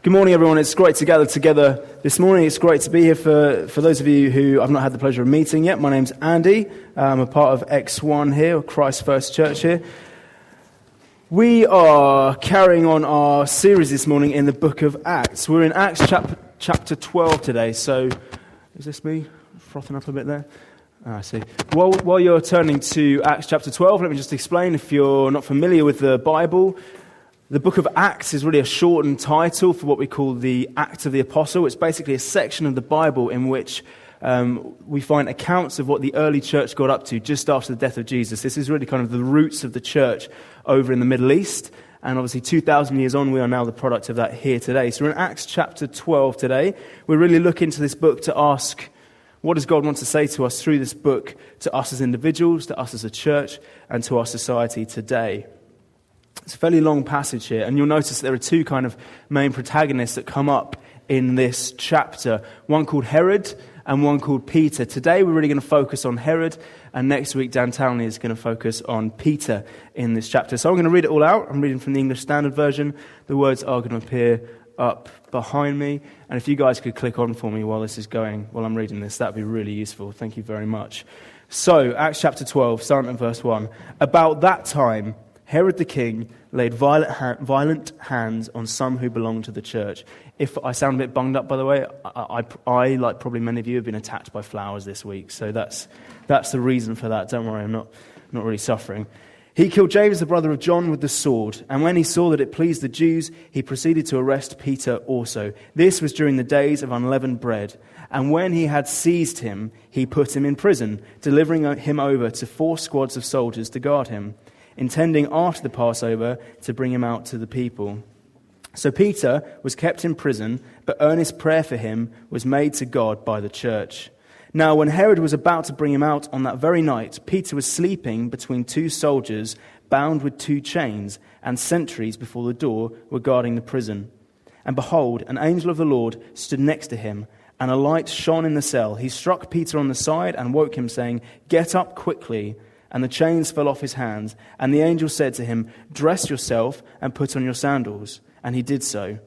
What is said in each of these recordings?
Good morning, everyone. It's great to gather together this morning. It's great to be here for those of you who I've not had the pleasure of meeting yet. My name's Andy. I'm a part of X1 here, Christ First Church here. We are carrying on our series this morning in the book of Acts. We're in Acts chapter 12 today. So, is this me frothing up a bit there? I see. While you're turning to Acts chapter 12, let me just explain, if you're not familiar with the Bible, the book of Acts is really a shortened title for what we call the Acts of the Apostle. It's basically a section of the Bible in which we find accounts of what the early church got up to just after the death of Jesus. This is really kind of the roots of the church over in the Middle East. And obviously 2,000 years on, we are now the product of that here today. So we're in Acts chapter 12 today. We're really looking to this book to ask, what does God want to say to us through this book, to us as individuals, to us as a church, and to our society today? It's a fairly long passage here, and you'll notice there are two kind of main protagonists that come up in this chapter. One called Herod and one called Peter. Today we're really going to focus on Herod, and next week Dan Townley is going to focus on Peter in this chapter. So I'm going to read it all out. I'm reading from the English Standard Version. The words are going to appear up behind me, and if you guys could click on for me while this is going, while I'm reading this, that would be really useful. Thank you very much. So, Acts chapter 12, starting at verse 1. About that time, Herod the king laid violent hands on some who belonged to the church. If I sound a bit bunged up, by the way, I like probably many of you, have been attacked by flowers this week. So that's the reason for that. Don't worry, I'm not really suffering. He killed James, the brother of John, with the sword. And when he saw that it pleased the Jews, he proceeded to arrest Peter also. This was during the days of unleavened bread. And when he had seized him, he put him in prison, delivering him over to 4 squads of soldiers to guard him, intending after the Passover to bring him out to the people. So Peter was kept in prison, but earnest prayer for him was made to God by the church. Now when Herod was about to bring him out on that very night, Peter was sleeping between 2 soldiers, bound with 2 chains, and sentries before the door were guarding the prison. And behold, an angel of the Lord stood next to him, and a light shone in the cell. He struck Peter on the side and woke him, saying, "Get up quickly." And the chains fell off his hands. And the angel said to him, "Dress yourself and put on your sandals." And he did so.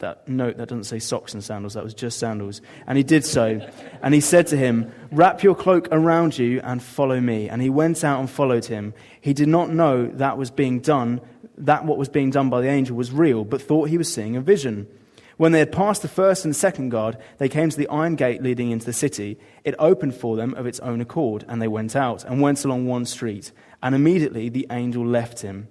That doesn't say socks and sandals, that was just sandals. And he did so. And he said to him, "Wrap your cloak around you and follow me." And he went out and followed him. He did not know that what was being done by the angel was real, but thought he was seeing a vision. When they had passed the first and second guard, they came to the iron gate leading into the city. It opened for them of its own accord, and they went out and went along one street. And immediately the angel left him.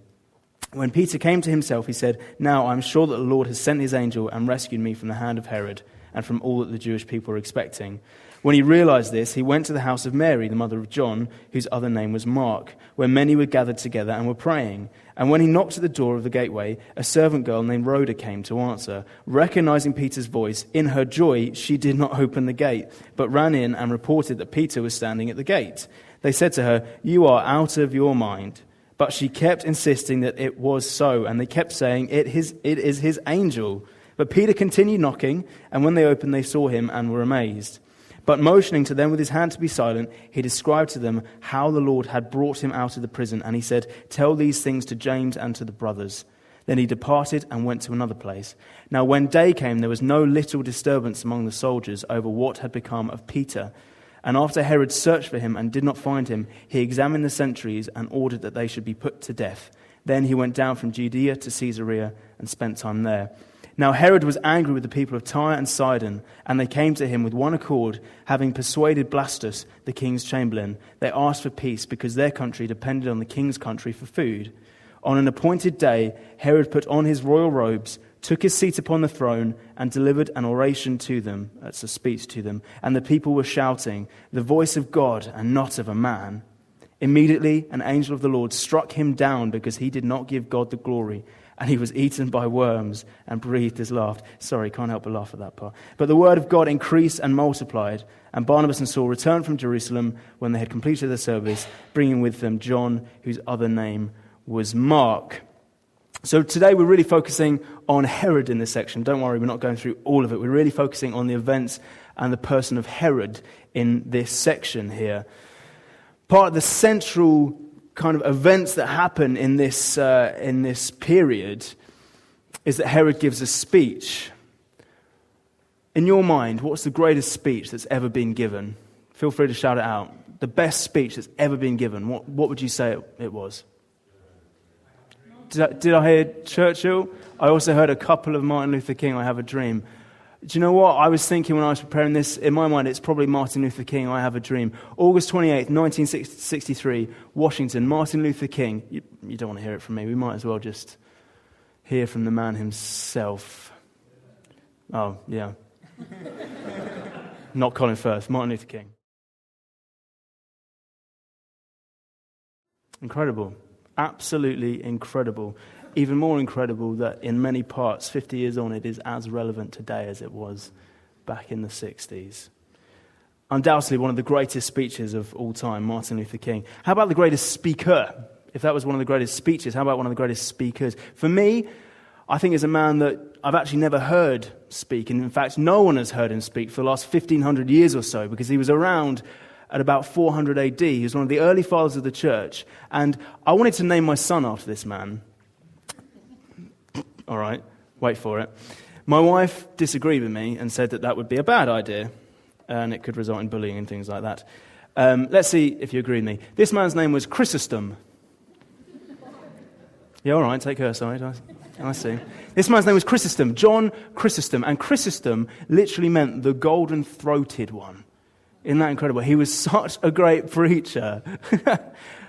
When Peter came to himself, he said, "Now I am sure that the Lord has sent his angel and rescued me from the hand of Herod and from all that the Jewish people were expecting." When he realized this, he went to the house of Mary, the mother of John, whose other name was Mark, where many were gathered together and were praying. And when he knocked at the door of the gateway, a servant girl named Rhoda came to answer. Recognizing Peter's voice, in her joy, she did not open the gate, but ran in and reported that Peter was standing at the gate. They said to her, "You are out of your mind." But she kept insisting that it was so, and they kept saying, It is his angel. But Peter continued knocking, and when they opened, they saw him and were amazed. But motioning to them with his hand to be silent, he described to them how the Lord had brought him out of the prison. And he said, "Tell these things to James and to the brothers." Then he departed and went to another place. Now when day came, there was no little disturbance among the soldiers over what had become of Peter. And after Herod searched for him and did not find him, he examined the sentries and ordered that they should be put to death. Then he went down from Judea to Caesarea and spent time there. Now Herod was angry with the people of Tyre and Sidon, and they came to him with one accord, having persuaded Blastus, the king's chamberlain. They asked for peace because their country depended on the king's country for food. On an appointed day, Herod put on his royal robes, took his seat upon the throne, and delivered an oration to them. That's a speech to them. And the people were shouting, "The voice of God and not of a man." Immediately an angel of the Lord struck him down because he did not give God the glory. And he was eaten by worms and breathed his laugh. Sorry, can't help but laugh at that part. But the word of God increased and multiplied. And Barnabas and Saul returned from Jerusalem when they had completed their service, bringing with them John, whose other name was Mark. So today we're really focusing on Herod in this section. Don't worry, we're not going through all of it. We're really focusing on the events and the person of Herod in this section here. Part of the central kind of events that happen in this period is that Herod gives a speech. In your mind, what's the greatest speech that's ever been given? Feel free to shout it out. The best speech that's ever been given. What would you say it was? Did I hear Churchill? I also heard a couple of Martin Luther King, I Have a Dream. Do you know what? I was thinking when I was preparing this, in my mind, it's probably Martin Luther King, I Have a Dream. August 28th, 1963, Washington, Martin Luther King. You don't want to hear it from me. We might as well just hear from the man himself. Oh, yeah. Not Colin Firth, Martin Luther King. Incredible. Absolutely incredible. Even more incredible that in many parts, 50 years on, it is as relevant today as it was back in the 60s. Undoubtedly one of the greatest speeches of all time, Martin Luther King. How about the greatest speaker? If that was one of the greatest speeches, how about one of the greatest speakers? For me, I think is a man that I've actually never heard speak. And in fact, no one has heard him speak for the last 1,500 years or so, because he was around at about 400 AD. He was one of the early fathers of the church. And I wanted to name my son after this man. All right, wait for it. My wife disagreed with me and said that would be a bad idea, and it could result in bullying and things like that. Let's see if you agree with me. This man's name was Chrysostom. Yeah, all right, take her side. I see. This man's name was Chrysostom, John Chrysostom, and Chrysostom literally meant the golden-throated one. Isn't that incredible? He was such a great preacher.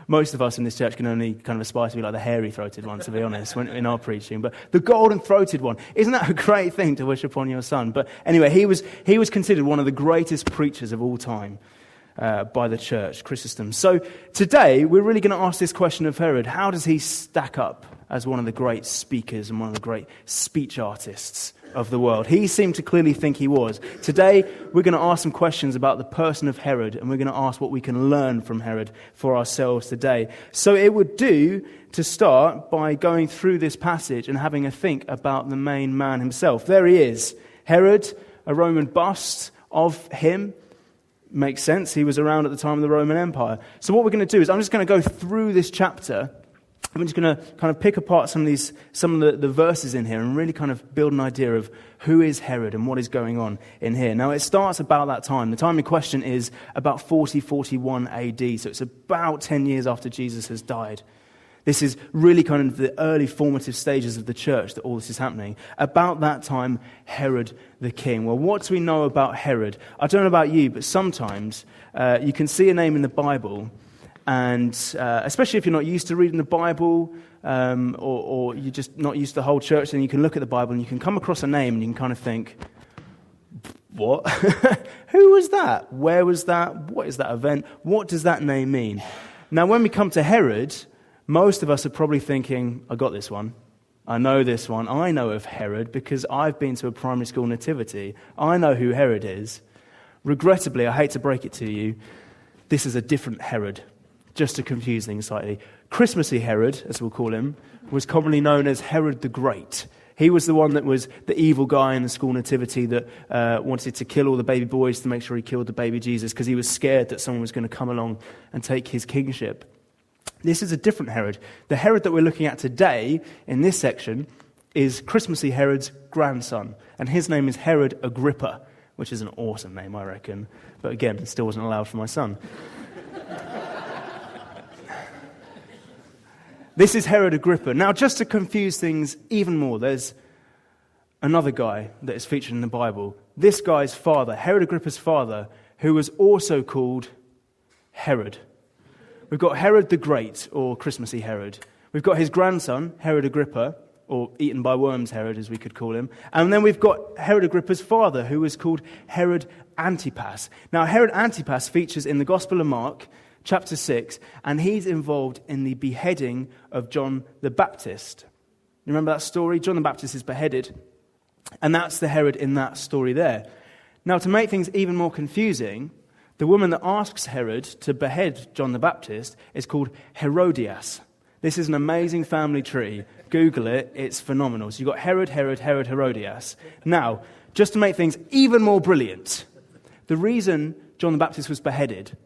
Most of us in this church can only kind of aspire to be like the hairy-throated one, to be honest, in our preaching. But the golden-throated one, isn't that a great thing to wish upon your son? But anyway, he was considered one of the greatest preachers of all time by the church, Chrysostom. So today, we're really going to ask this question of Herod. How does he stack up as one of the great speakers and one of the great speech artists of the world? He seemed to clearly think he was. Today, we're going to ask some questions about the person of Herod, and we're going to ask what we can learn from Herod for ourselves today. So it would do to start by going through this passage and having a think about the main man himself. There he is. Herod, a Roman bust of him. Makes sense. He was around at the time of the Roman Empire. So what we're going to do is I'm just going to go through this chapter. I'm just going to kind of pick apart some of the verses in here and really kind of build an idea of who is Herod and what is going on in here. Now, it starts about that time. The time in question is about 41 AD, so it's about 10 years after Jesus has died. This is really kind of the early formative stages of the church that all this is happening. About that time, Herod the king. Well, what do we know about Herod? I don't know about you, but sometimes you can see a name in the Bible, and especially if you're not used to reading the Bible, or you're just not used to the whole church, then you can look at the Bible and you can come across a name and you can kind of think, what? Who was that? Where was that? What is that event? What does that name mean? Now, when we come to Herod, most of us are probably thinking, I got this one. I know this one. I know of Herod because I've been to a primary school nativity. I know who Herod is. Regrettably, I hate to break it to you, this is a different Herod, just to confuse things slightly. Christmassy Herod, as we'll call him, was commonly known as Herod the Great. He was the one that was the evil guy in the school nativity that wanted to kill all the baby boys to make sure he killed the baby Jesus because he was scared that someone was going to come along and take his kingship. This is a different Herod. The Herod that we're looking at today in this section is Christmassy Herod's grandson, and his name is Herod Agrippa, which is an awesome name, I reckon. But again, it still wasn't allowed for my son. This is Herod Agrippa. Now, just to confuse things even more, there's another guy that is featured in the Bible. This guy's father, Herod Agrippa's father, who was also called Herod. We've got Herod the Great, or Christmassy Herod. We've got his grandson, Herod Agrippa, or eaten by worms Herod, as we could call him. And then we've got Herod Agrippa's father, who was called Herod Antipas. Now, Herod Antipas features in the Gospel of Mark, chapter 6, and he's involved in the beheading of John the Baptist. You remember that story? John the Baptist is beheaded, and that's the Herod in that story there. Now, to make things even more confusing, the woman that asks Herod to behead John the Baptist is called Herodias. This is an amazing family tree. Google it, it's phenomenal. So you've got Herod, Herodias. Now, just to make things even more brilliant, the reason John the Baptist was beheaded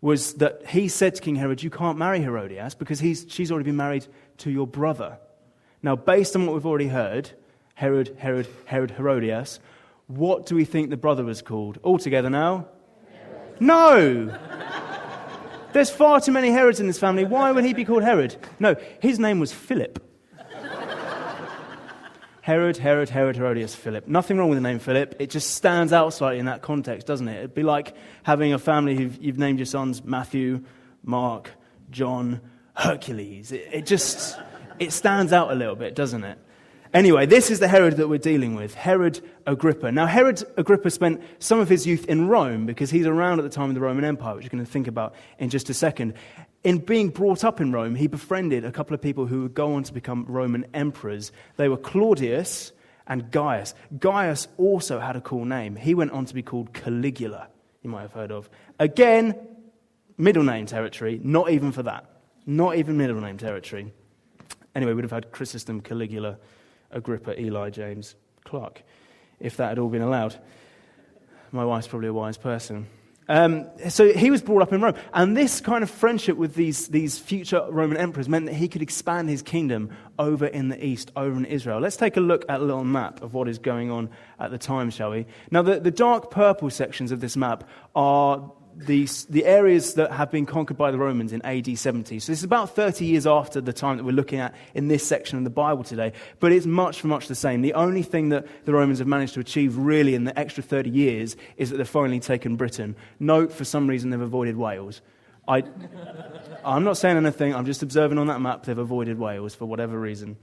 was that he said to King Herod, you can't marry Herodias because she's already been married to your brother. Now, based on what we've already heard, Herod, Herodias, What do we think the brother was called? All together now? Herod. No! There's far too many Herods in this family. Why would he be called Herod? No, his name was Philip. Herod, Herodias, Philip. Nothing wrong with the name Philip. It just stands out slightly in that context, doesn't it? It'd be like having a family you've named your sons Matthew, Mark, John, Hercules. It stands out a little bit, doesn't it? Anyway, this is the Herod that we're dealing with, Herod Agrippa. Now, Herod Agrippa spent some of his youth in Rome because he's around at the time of the Roman Empire, which we're going to think about in just a second. In being brought up in Rome, he befriended a couple of people who would go on to become Roman emperors. They were Claudius and Gaius. Gaius also had a cool name. He went on to be called Caligula, you might have heard of. Again, middle name territory, not even for that. Not even middle name territory. Anyway, we'd have had Chrysostom, Caligula, Agrippa, Eli, James, Clarke, if that had all been allowed. My wife's probably a wise person. So he was brought up in Rome. And this kind of friendship with these future Roman emperors meant that he could expand his kingdom over in the east, over in Israel. Let's take a look at a little map of what is going on at the time, shall we? Now, the dark purple sections of this map are the areas that have been conquered by the Romans in AD 70. So this is about 30 years after the time that we're looking at in this section of the Bible today. But it's much the same. The only thing that the Romans have managed to achieve really in the extra 30 years is that they've finally taken Britain. Note, for some reason, they've avoided Wales. I'm not saying anything. I'm just observing on that map they've avoided Wales for whatever reason.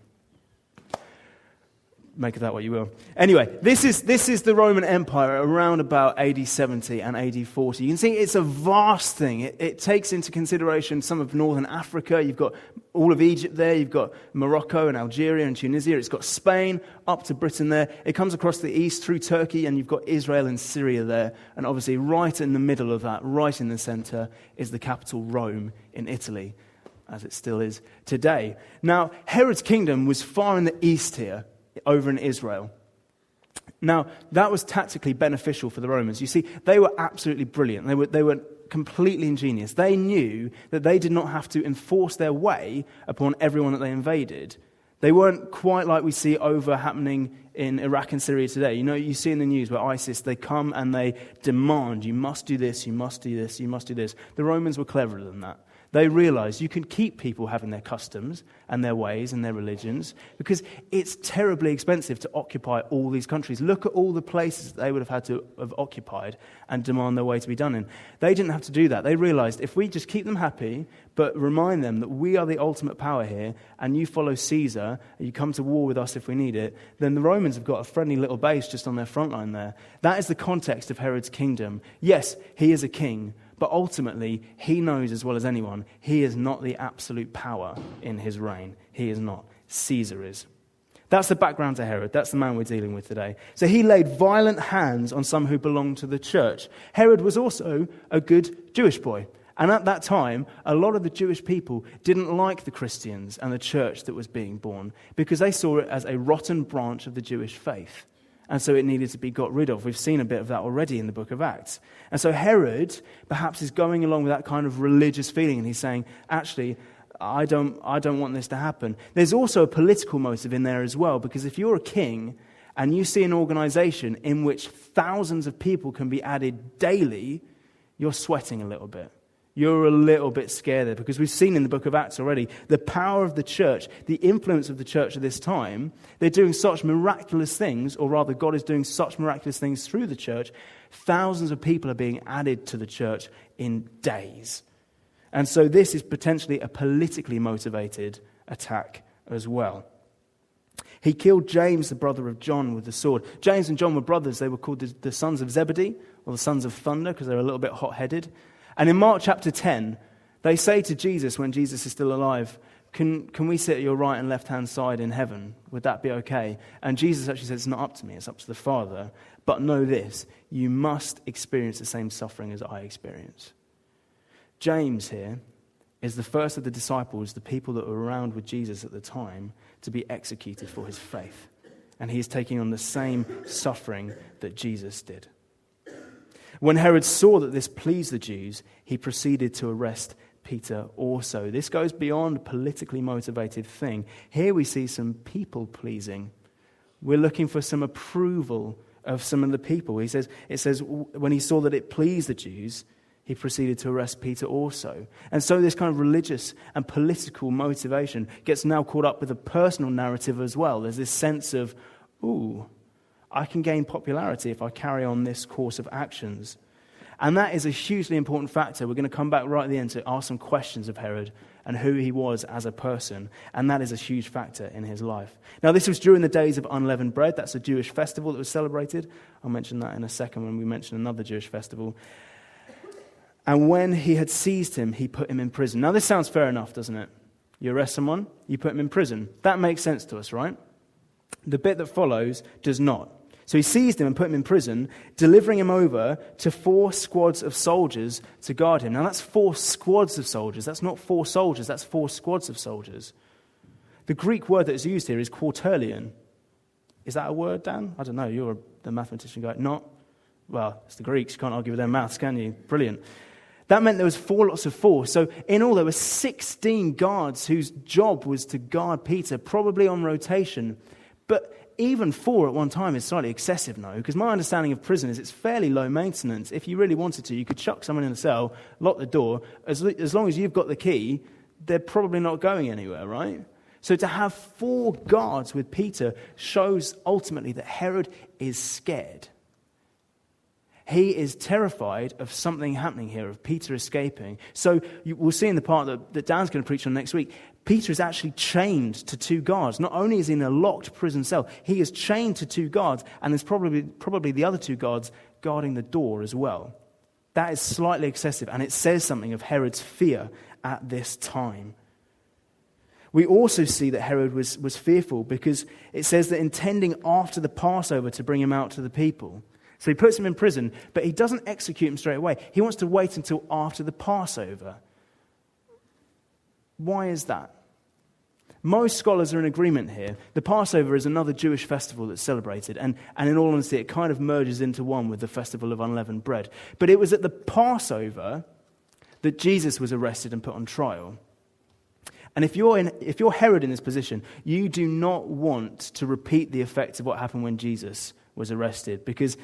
Make of that what you will. Anyway, this is the Roman Empire around about AD 70 and AD 40. You can see it's a vast thing. It takes into consideration some of northern Africa. You've got all of Egypt there. You've got Morocco and Algeria and Tunisia. It's got Spain up to Britain there. It comes across the east through Turkey, and you've got Israel and Syria there. And obviously right in the middle of that, right in the center, is the capital Rome in Italy, as it still is today. Now, Herod's kingdom was far in the east here, over in Israel. Now, that was tactically beneficial for the Romans. You see, they were absolutely brilliant. They were completely ingenious. They knew that they did not have to enforce their way upon everyone that they invaded. They weren't quite like we see happening in Iraq and Syria today. You know, you see in the news where ISIS, they come and they demand, you must do this, you must do this, you must do this. The Romans were cleverer than that. They realized you can keep people having their customs and their ways and their religions because it's terribly expensive to occupy all these countries. Look at all the places that they would have had to have occupied and demand their way to be done in. They didn't have to do that. They realized if we just keep them happy but remind them that we are the ultimate power here and you follow Caesar and you come to war with us if we need it, then the Romans have got a friendly little base just on their front line there. That is the context of Herod's kingdom. Yes, he is a king, but ultimately, he knows as well as anyone, he is not the absolute power in his reign. He is not. Caesar is. That's the background to Herod. That's the man we're dealing with today. So he laid violent hands on some who belonged to the church. Herod was also a good Jewish boy. And at that time, a lot of the Jewish people didn't like the Christians and the church that was being born because they saw it as a rotten branch of the Jewish faith. And so it needed to be got rid of. We've seen a bit of that already in the book of Acts. And so Herod perhaps is going along with that kind of religious feeling, and he's saying, actually, I don't want this to happen. There's also a political motive in there as well, because if you're a king and you see an organization in which thousands of people can be added daily, you're sweating a little bit. You're a little bit scared there, because we've seen in the book of Acts already the power of the church, the influence of the church at this time. They're doing such miraculous things, or rather God is doing such miraculous things through the church. Thousands of people are being added to the church in days. And so this is potentially a politically motivated attack as well. He killed James, the brother of John, with the sword. James and John were brothers. They were called the sons of Zebedee, or the sons of thunder, because they were a little bit hot-headed. And in Mark chapter 10, they say to Jesus, when Jesus is still alive, can we sit at your right and left-hand side in heaven? Would that be okay? And Jesus actually says, it's not up to me, it's up to the Father. But know this, you must experience the same suffering as I experience. James here is the first of the disciples, the people that were around with Jesus at the time, to be executed for his faith. And he is taking on the same suffering that Jesus did. When Herod saw that this pleased the Jews, he proceeded to arrest Peter also. This goes beyond a politically motivated thing. Here we see some people-pleasing. We're looking for some approval of some of the people. It says, when he saw that it pleased the Jews, he proceeded to arrest Peter also. And so this kind of religious and political motivation gets now caught up with a personal narrative as well. There's this sense of, I can gain popularity if I carry on this course of actions. And that is a hugely important factor. We're going to come back right at the end to ask some questions of Herod and who he was as a person. And that is a huge factor in his life. Now, this was during the days of unleavened bread. That's a Jewish festival that was celebrated. I'll mention that in a second when we mention another Jewish festival. And when he had seized him, he put him in prison. Now, this sounds fair enough, doesn't it? You arrest someone, you put him in prison. That makes sense to us, right? The bit that follows does not. So he seized him and put him in prison, delivering him over to 4 squads of soldiers to guard him. Now, that's 4 squads of soldiers. That's not 4 soldiers. That's 4 squads of soldiers. The Greek word that is used here is quarterlion. Is that a word, Dan? I don't know. You're the mathematician guy. Not? Well, it's the Greeks. You can't argue with their maths, can you? Brilliant. That meant there was 4 lots of 4. So in all, there were 16 guards whose job was to guard Peter, probably on rotation. But even 4 at one time is slightly excessive now, because my understanding of prison is it's fairly low maintenance. If you really wanted to, you could chuck someone in a cell, lock the door. As long as you've got the key, they're probably not going anywhere, right? So to have 4 guards with Peter shows ultimately that Herod is scared. He is terrified of something happening here, of Peter escaping. So we'll see in the part that Dan's going to preach on next week, Peter is actually chained to 2 guards. Not only is he in a locked prison cell, he is chained to 2 guards, and there's probably the other 2 guards guarding the door as well. That is slightly excessive, and it says something of Herod's fear at this time. We also see that Herod was fearful because it says that intending after the Passover to bring him out to the people. So he puts him in prison, but he doesn't execute him straight away. He wants to wait until after the Passover. Why is that? Most scholars are in agreement here. The Passover is another Jewish festival that's celebrated, and in all honesty, it kind of merges into one with the festival of unleavened bread. But it was at the Passover that Jesus was arrested and put on trial. And if you're Herod in this position, you do not want to repeat the effects of what happened when Jesus was arrested, because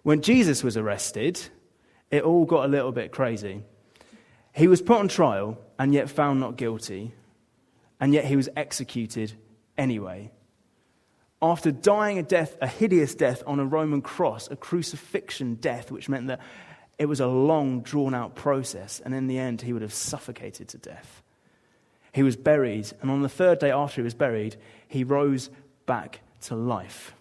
when Jesus was arrested, it all got a little bit crazy. He was put on trial and yet found not guilty, and yet he was executed anyway. After dying a hideous death on a Roman cross, a crucifixion death, which meant that it was a long, drawn-out process, and in the end, he would have suffocated to death. He was buried, and on the 3rd day after he was buried, he rose back to life.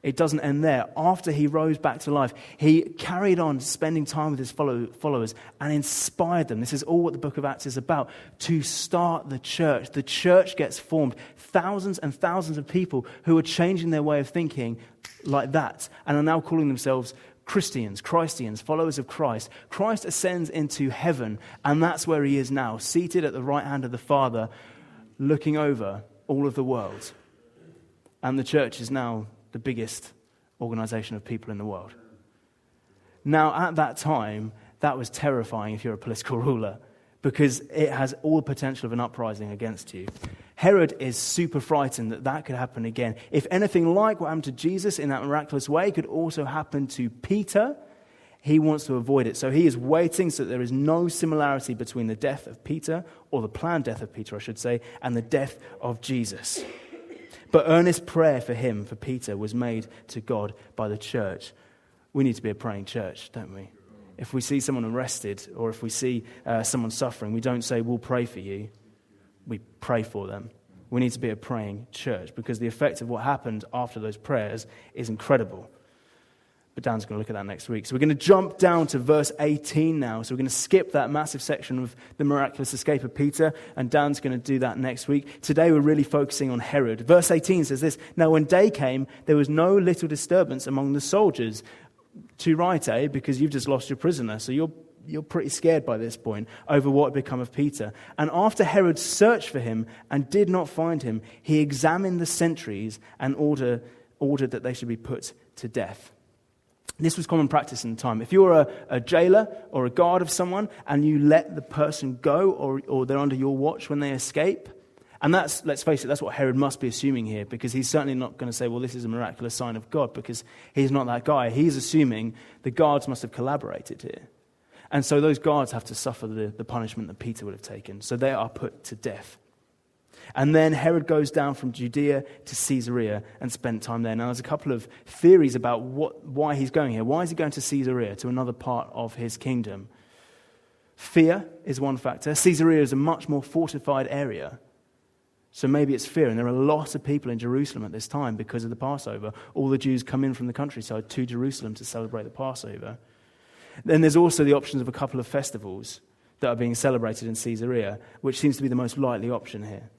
It doesn't end there. After he rose back to life, he carried on spending time with his followers and inspired them. This is all what the book of Acts is about, to start the church. The church gets formed. Thousands and thousands of people who are changing their way of thinking like that and are now calling themselves Christians, followers of Christ. Christ ascends into heaven, and that's where he is now, seated at the right hand of the Father, looking over all of the world. And the church is now the biggest organization of people in the world. Now, at that time, that was terrifying if you're a political ruler, because it has all the potential of an uprising against you. Herod is super frightened that could happen again. If anything like what happened to Jesus in that miraculous way could also happen to Peter, he wants to avoid it. So he is waiting so that there is no similarity between the death of Peter, or the planned death of Peter, I should say, and the death of Jesus. But earnest prayer for him, for Peter, was made to God by the church. We need to be a praying church, don't we? If we see someone arrested, or if we see someone suffering, we don't say, we'll pray for you. We pray for them. We need to be a praying church, because the effect of what happened after those prayers is incredible. But Dan's going to look at that next week. So we're going to jump down to verse 18 now. So we're going to skip that massive section of the miraculous escape of Peter, and Dan's going to do that next week. Today we're really focusing on Herod. Verse 18 says this: "Now when day came, there was no little disturbance among the soldiers." Too right, eh? Because you've just lost your prisoner, so you're pretty scared by this point over what had become of Peter. "And after Herod searched for him and did not find him, he examined the sentries and ordered that they should be put to death." This was common practice in the time. If you were a jailer or a guard of someone and you let the person go, or they're under your watch when they escape, And that's, let's face it, that's what Herod must be assuming here, because he's certainly not going to say, well, this is a miraculous sign of God, because he's not that guy. He's assuming the guards must have collaborated here. And so those guards have to suffer the punishment that Peter would have taken. So they are put to death. And then Herod goes down from Judea to Caesarea and spent time there. Now, there's a couple of theories about why he's going here. Why is he going to Caesarea, to another part of his kingdom? Fear is one factor. Caesarea is a much more fortified area. So maybe it's fear. And there are lots of people in Jerusalem at this time because of the Passover. All the Jews come in from the countryside to Jerusalem to celebrate the Passover. Then there's also the options of a couple of festivals that are being celebrated in Caesarea, which seems to be the most likely option here.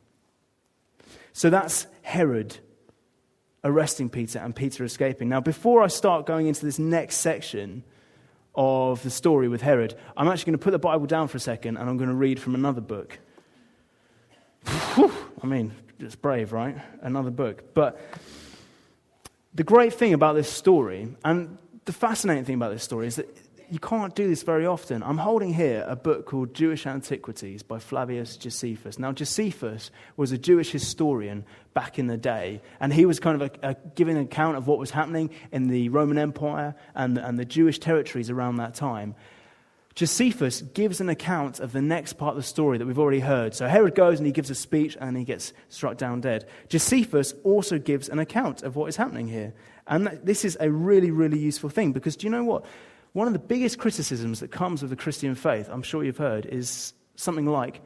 So that's Herod arresting Peter and Peter escaping. Now, before I start going into this next section of the story with Herod, I'm actually going to put the Bible down for a second and I'm going to read from another book. Whew, I mean, it's brave, right? Another book. But the great thing about this story, and the fascinating thing about this story, is that you can't do this very often. I'm holding here a book called Jewish Antiquities by Flavius Josephus. Now, Josephus was a Jewish historian back in the day, and he was kind of giving an account of what was happening in the Roman Empire and the Jewish territories around that time. Josephus gives an account of the next part of the story that we've already heard. So Herod goes and he gives a speech and he gets struck down dead. Josephus also gives an account of what is happening here. And this is a really, really useful thing, because do you know what? One of the biggest criticisms that comes with the Christian faith, I'm sure you've heard, is something like,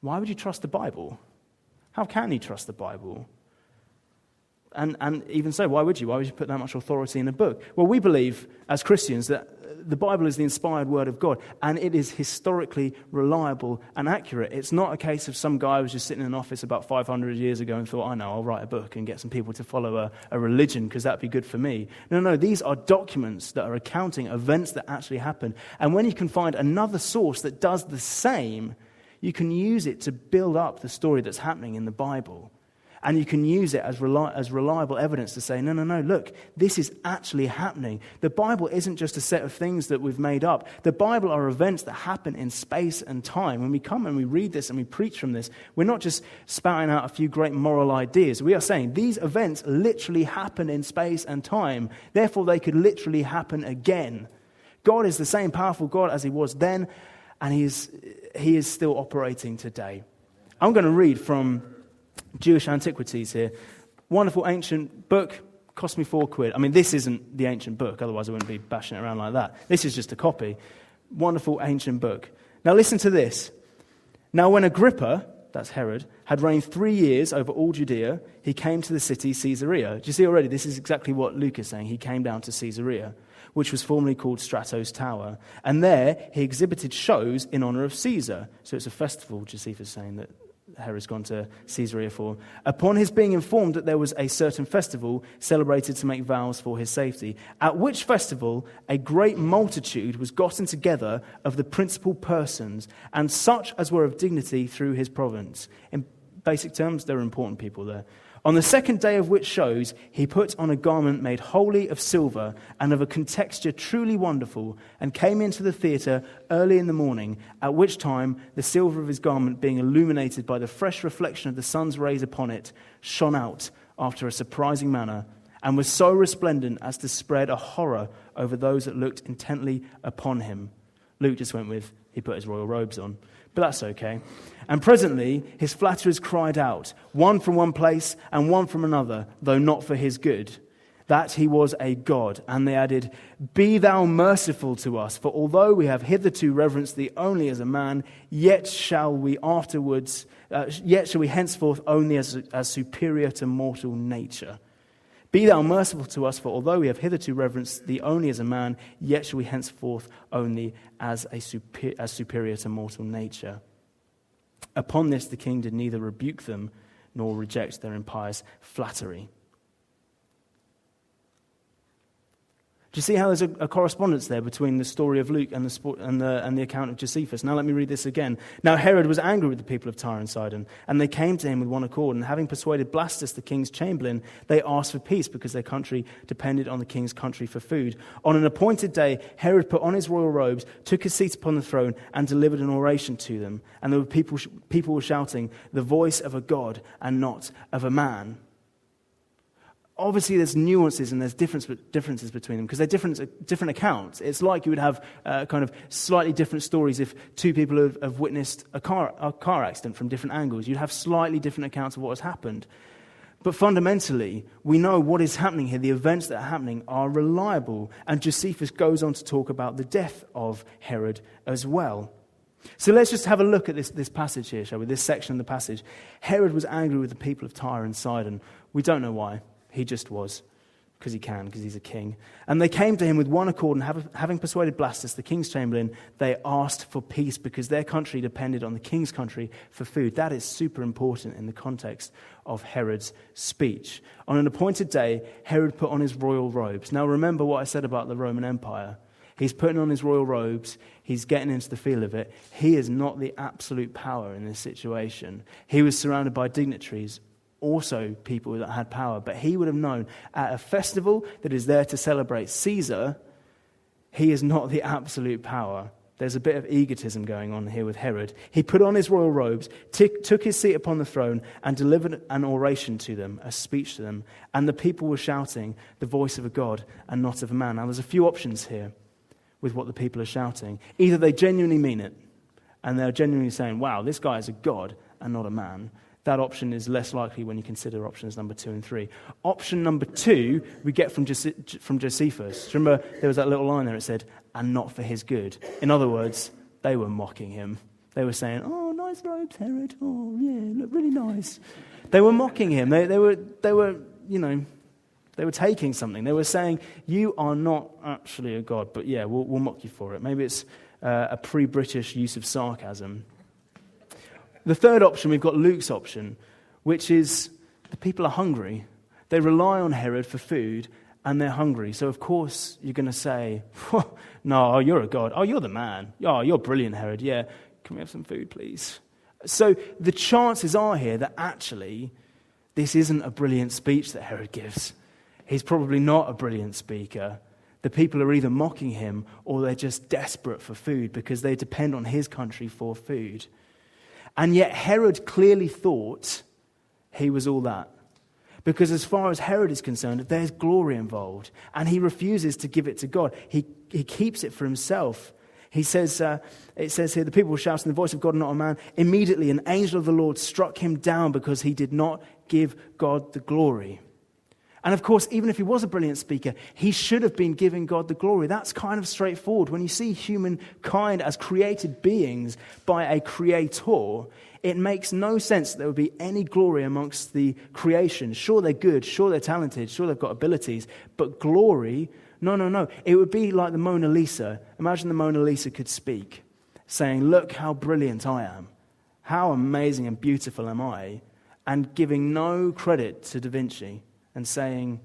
why would you trust the Bible? How can you trust the Bible? And even so, why would you? Why would you put that much authority in a book? Well, we believe as Christians that the Bible is the inspired word of God, and it is historically reliable and accurate. It's not a case of some guy who was just sitting in an office about 500 years ago and thought, I know, I'll write a book and get some people to follow a religion because that'd be good for me. No, these are documents that are recounting events that actually happen. And when you can find another source that does the same, you can use it to build up the story that's happening in the Bible. And you can use it as reliable evidence to say, no, look, this is actually happening. The Bible isn't just a set of things that we've made up. The Bible are events that happen in space and time. When we come and we read this and we preach from this, we're not just spouting out a few great moral ideas. We are saying these events literally happen in space and time. Therefore, they could literally happen again. God is the same powerful God as he was then, and he is still operating today. I'm going to read from Jewish Antiquities here. Wonderful ancient book, cost me £4. I mean, this isn't the ancient book, otherwise I wouldn't be bashing it around like that. This is just a copy. Wonderful ancient book. Now listen to this. Now when Agrippa, that's Herod, had reigned 3 years over all Judea, he came to the city Caesarea. Do you see already? This is exactly what Luke is saying. He came down to Caesarea, which was formerly called Strato's Tower. And there he exhibited shows in honor of Caesar. So it's a festival, Josephus is saying, that Herod's gone to Caesarea for. Upon his being informed that there was a certain festival celebrated to make vows for his safety, at which festival a great multitude was gotten together of the principal persons, and such as were of dignity through his province. In basic terms, there are important people there. On the second day of which shows, he put on a garment made wholly of silver and of a contexture truly wonderful, and came into the theatre early in the morning, at which time the silver of his garment, being illuminated by the fresh reflection of the sun's rays upon it, shone out after a surprising manner, and was so resplendent as to spread a horror over those that looked intently upon him. Luke just went with, he put his royal robes on. But that's okay. And presently his flatterers cried out, one from one place and one from another, though not for his good, that he was a god. And they added, be thou merciful to us, for although we have hitherto reverenced thee only as a man, yet shall we henceforth own thee as superior to mortal nature. Be thou merciful to us, for although we have hitherto reverenced thee only as a man, yet shall we henceforth own thee as superior to mortal nature. Upon this the king did neither rebuke them nor reject their impious flattery. Do you see how there's a correspondence there between the story of Luke and the account of Josephus? Now let me read this again. Now Herod was angry with the people of Tyre and Sidon, and they came to him with one accord, and having persuaded Blastus, the king's chamberlain, they asked for peace because their country depended on the king's country for food. On an appointed day, Herod put on his royal robes, took his seat upon the throne, and delivered an oration to them. And there were people were shouting, "The voice of a God and not of a man." Obviously, there's nuances and there's differences between them because they're different accounts. It's like you would have kind of slightly different stories if two people have witnessed a car accident from different angles. You'd have slightly different accounts of what has happened. But fundamentally, we know what is happening here. The events that are happening are reliable. And Josephus goes on to talk about the death of Herod as well. So let's just have a look at this passage here, shall we? This section of the passage. Herod was angry with the people of Tyre and Sidon. We don't know why. He just was, because he's a king. And they came to him with one accord, and having persuaded Blastus, the king's chamberlain, they asked for peace because their country depended on the king's country for food. That is super important in the context of Herod's speech. On an appointed day, Herod put on his royal robes. Now remember what I said about the Roman Empire. He's putting on his royal robes. He's getting into the feel of it. He is not the absolute power in this situation. He was surrounded by dignitaries, also people that had power, but he would have known at a festival that is there to celebrate Caesar, he is not the absolute power. There's a bit of egotism going on here with Herod. He put on his royal robes, took his seat upon the throne, and delivered an oration to them, a speech to them, and the people were shouting, "The voice of a God and not of a man." Now there's a few options here with what the people are shouting. Either they genuinely mean it, and they're genuinely saying, wow, this guy is a God and not a man. That option is less likely when you consider options number 2 and 3. Option number 2 we get from Josephus. Remember, there was that little line there. It said, "and not for his good." In other words, they were mocking him. They were saying, "Oh, nice robes, Herod. Oh, yeah, look really nice." They were mocking him. They were taking something. They were saying, "You are not actually a god, but yeah, we'll mock you for it." Maybe it's a pre-British use of sarcasm. The third option, we've got Luke's option, which is the people are hungry. They rely on Herod for food, and they're hungry. So, of course, you're going to say, "No, you're a god. Oh, you're the man. Oh, you're brilliant, Herod. Yeah, can we have some food, please?" So the chances are here that actually this isn't a brilliant speech that Herod gives. He's probably not a brilliant speaker. The people are either mocking him or they're just desperate for food because they depend on his country for food. And yet Herod clearly thought he was all that. Because as far as Herod is concerned, there's glory involved. And he refuses to give it to God. He keeps it for himself. He says, it says here, the people were shouting, "The voice of God, not a man." Immediately an angel of the Lord struck him down because he did not give God the glory. And of course, even if he was a brilliant speaker, he should have been giving God the glory. That's kind of straightforward. When you see humankind as created beings by a creator, it makes no sense that there would be any glory amongst the creation. Sure, they're good. Sure, they're talented. Sure, they've got abilities. But glory, no. It would be like the Mona Lisa. Imagine the Mona Lisa could speak, saying, "Look how brilliant I am. How amazing and beautiful am I?" And giving no credit to Da Vinci. And saying,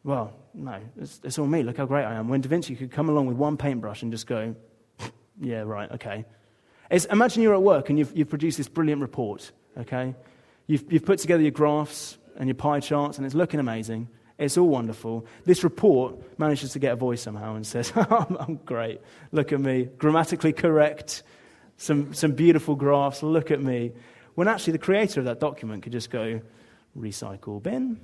"Well, no, it's all me. Look how great I am." When Da Vinci could come along with one paintbrush and just go, "Yeah, right, okay." Imagine you're at work and you've produced this brilliant report, okay? You've put together your graphs and your pie charts and it's looking amazing. It's all wonderful. This report manages to get a voice somehow and says, "I'm great. Look at me. Grammatically correct. Some beautiful graphs. Look at me." When actually the creator of that document could just go, "Recycle bin."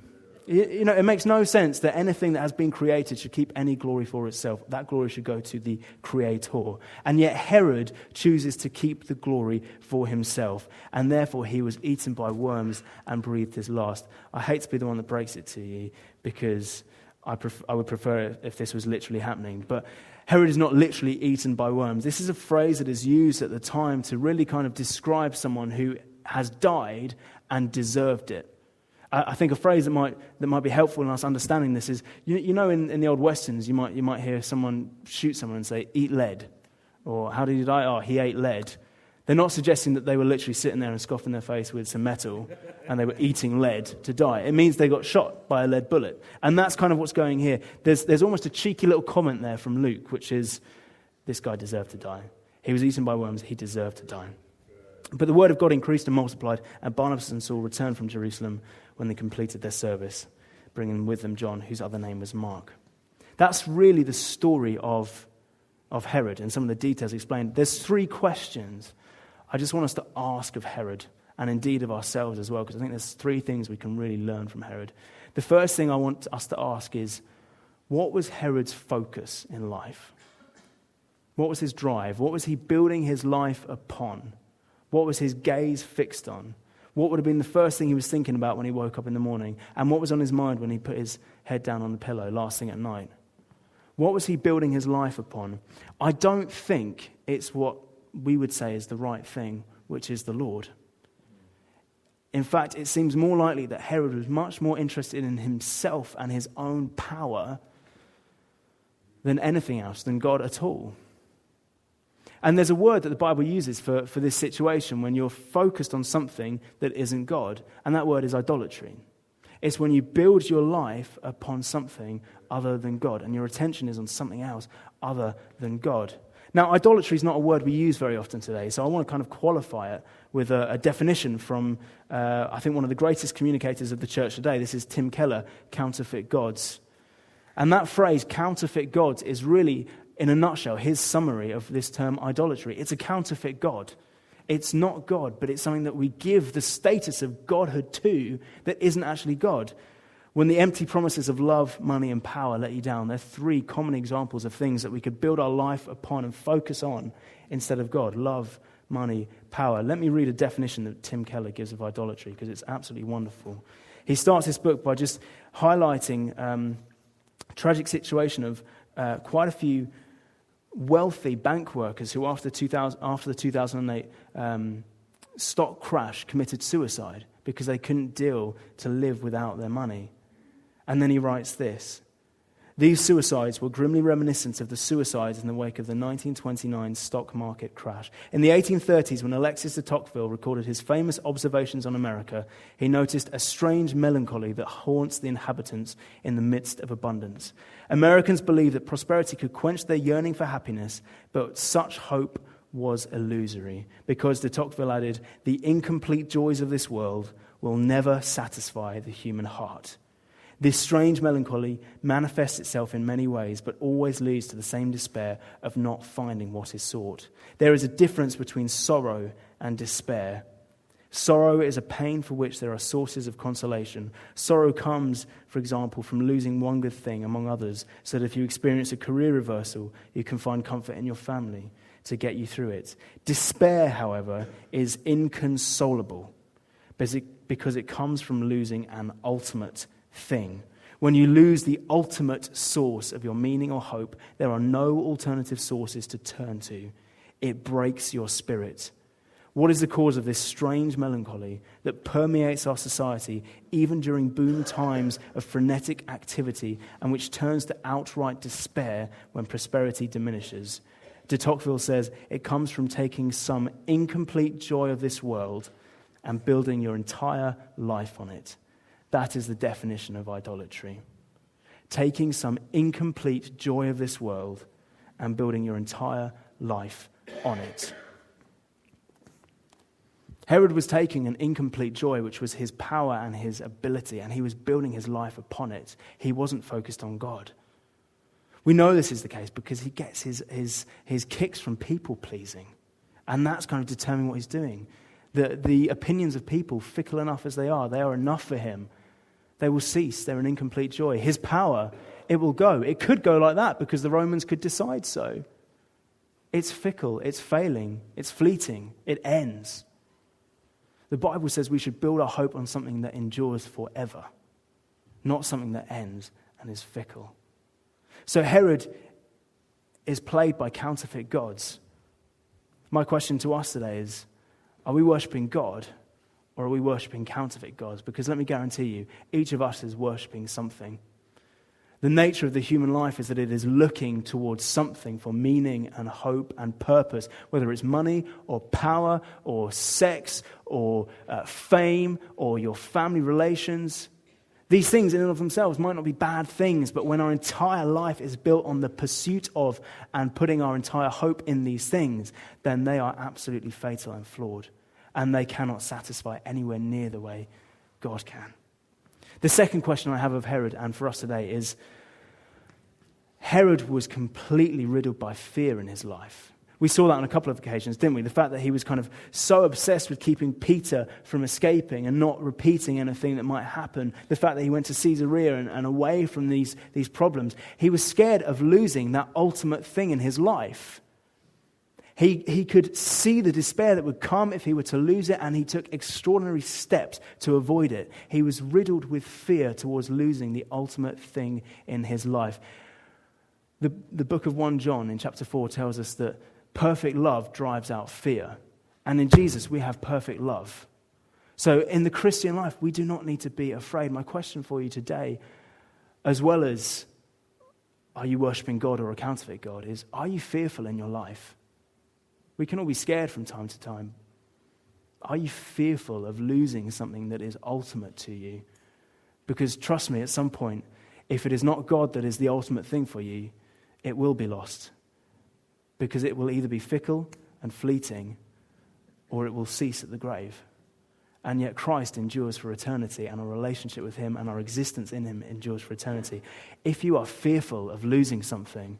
It makes no sense that anything that has been created should keep any glory for itself. That glory should go to the creator. And yet Herod chooses to keep the glory for himself. And therefore he was eaten by worms and breathed his last. I hate to be the one that breaks it to you because I would prefer it if this was literally happening. But Herod is not literally eaten by worms. This is a phrase that is used at the time to really kind of describe someone who has died and deserved it. I think a phrase that might be helpful in us understanding this is, in the old Westerns, you might hear someone shoot someone and say, "Eat lead," or "How did he die?" "Oh, he ate lead." They're not suggesting that they were literally sitting there and scoffing their face with some metal and they were eating lead to die. It means they got shot by a lead bullet. And that's kind of what's going here. There's almost a cheeky little comment there from Luke, which is, this guy deserved to die. He was eaten by worms, he deserved to die. But the word of God increased and multiplied, and Barnabas and Saul returned from Jerusalem when they completed their service, bringing with them John, whose other name was Mark. That's really the story of Herod and some of the details explained. There's 3 questions I just want us to ask of Herod, and indeed of ourselves as well, because I think there's 3 things we can really learn from Herod. The first thing I want us to ask is, what was Herod's focus in life? What was his drive? What was he building his life upon? What was his gaze fixed on? What would have been the first thing he was thinking about when he woke up in the morning? And what was on his mind when he put his head down on the pillow last thing at night? What was he building his life upon? I don't think it's what we would say is the right thing, which is the Lord. In fact, it seems more likely that Herod was much more interested in himself and his own power than anything else, than God at all. And there's a word that the Bible uses for this situation when you're focused on something that isn't God, and that word is idolatry. It's when you build your life upon something other than God, and your attention is on something else other than God. Now, idolatry is not a word we use very often today, so I want to kind of qualify it with a definition from, I think, one of the greatest communicators of the church today. This is Tim Keller, counterfeit gods. And that phrase, counterfeit gods, is really, in a nutshell, his summary of this term idolatry. It's a counterfeit god. It's not God, but it's something that we give the status of godhood to that isn't actually God. When the empty promises of love, money, and power let you down, they're 3 common examples of things that we could build our life upon and focus on instead of God. Love, money, power. Let me read a definition that Tim Keller gives of idolatry, because it's absolutely wonderful. He starts this book by just highlighting a tragic situation of quite a few wealthy bank workers who, after the 2008 stock crash, committed suicide because they couldn't deal to live without their money. And then he writes this: these suicides were grimly reminiscent of the suicides in the wake of the 1929 stock market crash. In the 1830s, when Alexis de Tocqueville recorded his famous observations on America, he noticed a strange melancholy that haunts the inhabitants in the midst of abundance. Americans believed that prosperity could quench their yearning for happiness, but such hope was illusory, because, de Tocqueville added, the incomplete joys of this world will never satisfy the human heart. This strange melancholy manifests itself in many ways, but always leads to the same despair of not finding what is sought. There is a difference between sorrow and despair. Sorrow is a pain for which there are sources of consolation. Sorrow comes, for example, from losing one good thing among others, so that if you experience a career reversal, you can find comfort in your family to get you through it. Despair, however, is inconsolable because it comes from losing an ultimate thing. When you lose the ultimate source of your meaning or hope, there are no alternative sources to turn to. It breaks your spirit. What is the cause of this strange melancholy that permeates our society, even during boom times of frenetic activity, and which turns to outright despair when prosperity diminishes? De Tocqueville says it comes from taking some incomplete joy of this world and building your entire life on it. That is the definition of idolatry. Taking some incomplete joy of this world and building your entire life on it. Herod was taking an incomplete joy, which was his power and his ability, and he was building his life upon it. He wasn't focused on God. We know this is the case because he gets his kicks from people pleasing, and that's kind of determining what he's doing. The opinions of people, fickle enough as they are enough for him. They will cease. They're an incomplete joy. His power, it will go. It could go like that because the Romans could decide so. It's fickle. It's failing. It's fleeting. It ends. The Bible says we should build our hope on something that endures forever, not something that ends and is fickle. So Herod is plagued by counterfeit gods. My question to us today is, are we worshipping God or are we worshipping counterfeit gods? Because let me guarantee you, each of us is worshipping something. The nature of the human life is that it is looking towards something for meaning and hope and purpose, whether it's money or power or sex or fame or your family relations. These things in and of themselves might not be bad things, but when our entire life is built on the pursuit of and putting our entire hope in these things, then they are absolutely fatal and flawed, and they cannot satisfy anywhere near the way God can. The second question I have of Herod and for us today is, Herod was completely riddled by fear in his life. We saw that on a couple of occasions, didn't we? The fact that he was kind of so obsessed with keeping Peter from escaping and not repeating anything that might happen. The fact that he went to Caesarea and away from these problems. He was scared of losing that ultimate thing in his life. He could see the despair that would come if he were to lose it, and he took extraordinary steps to avoid it. He was riddled with fear towards losing the ultimate thing in his life. The book of 1 John in chapter 4 tells us that perfect love drives out fear. And in Jesus, we have perfect love. So in the Christian life, we do not need to be afraid. My question for you today, as well as are you worshiping God or a counterfeit God, is are you fearful in your life? We can all be scared from time to time. Are you fearful of losing something that is ultimate to you? Because trust me, at some point, if it is not God that is the ultimate thing for you, it will be lost. Because it will either be fickle and fleeting, or it will cease at the grave. And yet Christ endures for eternity, and our relationship with him and our existence in him endures for eternity. If you are fearful of losing something,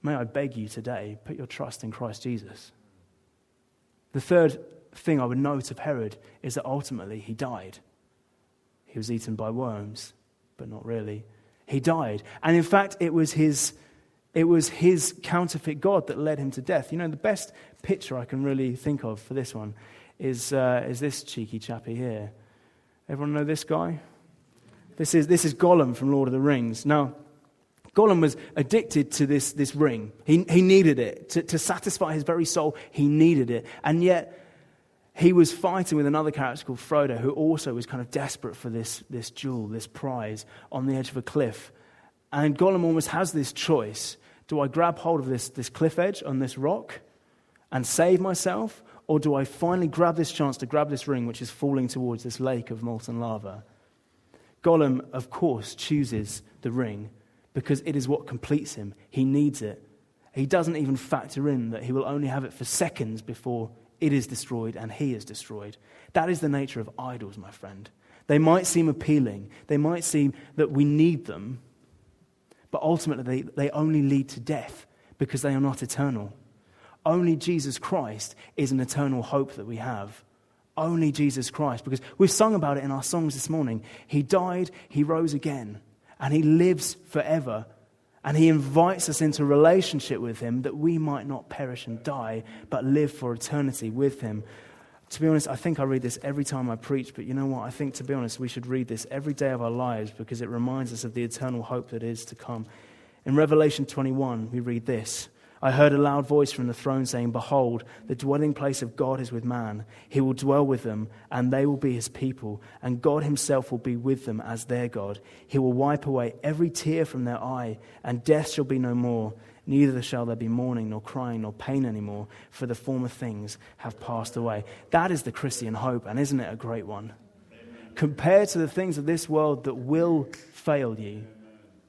may I beg you today, put your trust in Christ Jesus. The third thing I would note of Herod is that ultimately he died. He was eaten by worms, but not really. He died. And in fact, it was his counterfeit God that led him to death. You know, the best picture I can really think of for this one is this cheeky chappy here. Everyone know this guy? This is Gollum from Lord of the Rings. Now, Gollum was addicted to this ring. He needed it. To satisfy his very soul, he needed it. And yet, he was fighting with another character called Frodo, who also was kind of desperate for this jewel, this prize, on the edge of a cliff. And Gollum almost has this choice. Do I grab hold of this cliff edge on this rock and save myself? Or do I finally grab this chance to grab this ring, which is falling towards this lake of molten lava? Gollum, of course, chooses the ring because it is what completes him. He needs it. He doesn't even factor in that he will only have it for seconds before it is destroyed and he is destroyed. That is the nature of idols, my friend. They might seem appealing. They might seem that we need them. But ultimately, they only lead to death because they are not eternal. Only Jesus Christ is an eternal hope that we have. Only Jesus Christ. Because we've sung about it in our songs this morning. He died, he rose again, and he lives forever. And he invites us into relationship with him that we might not perish and die, but live for eternity with him. To be honest, I think I read this every time I preach, but you know what? I think, to be honest, we should read this every day of our lives because it reminds us of the eternal hope that is to come. In Revelation 21, we read this. I heard a loud voice from the throne saying, behold, the dwelling place of God is with man. He will dwell with them, and they will be his people, and God himself will be with them as their God. He will wipe away every tear from their eye, and death shall be no more. Neither shall there be mourning, nor crying, nor pain anymore, for the former things have passed away. That is the Christian hope, and isn't it a great one? Compared to the things of this world that will fail you,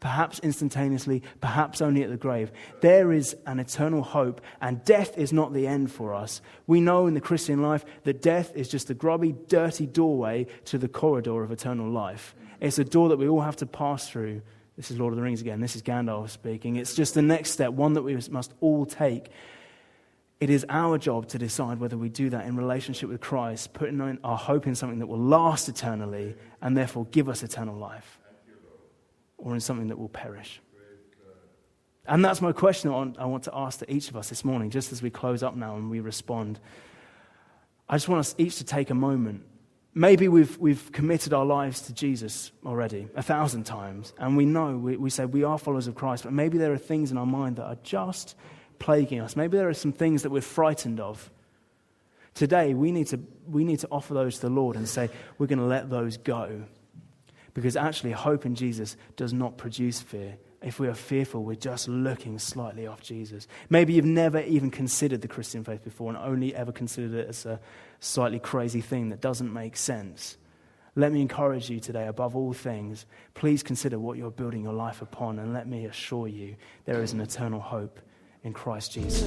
perhaps instantaneously, perhaps only at the grave, there is an eternal hope, and death is not the end for us. We know in the Christian life that death is just a grubby, dirty doorway to the corridor of eternal life. It's a door that we all have to pass through. This is Lord of the Rings again. This is Gandalf speaking. It's just the next step, one that we must all take. It is our job to decide whether we do that in relationship with Christ, putting our hope in something that will last eternally and therefore give us eternal life, or in something that will perish. And that's my question I want to ask to each of us this morning, just as we close up now and we respond. I just want us each to take a moment. Maybe we've committed our lives to Jesus already 1,000 times, and we know, we say we are followers of Christ, but maybe there are things in our mind that are just plaguing us. Maybe there are some things that we're frightened of. Today, we need to offer those to the Lord and say, we're going to let those go. Because actually, hope in Jesus does not produce fear. If we are fearful, we're just looking slightly off Jesus. Maybe you've never even considered the Christian faith before and only ever considered it as a slightly crazy thing that doesn't make sense. Let me encourage you today, above all things, please consider what you're building your life upon, and let me assure you there is an eternal hope in Christ Jesus.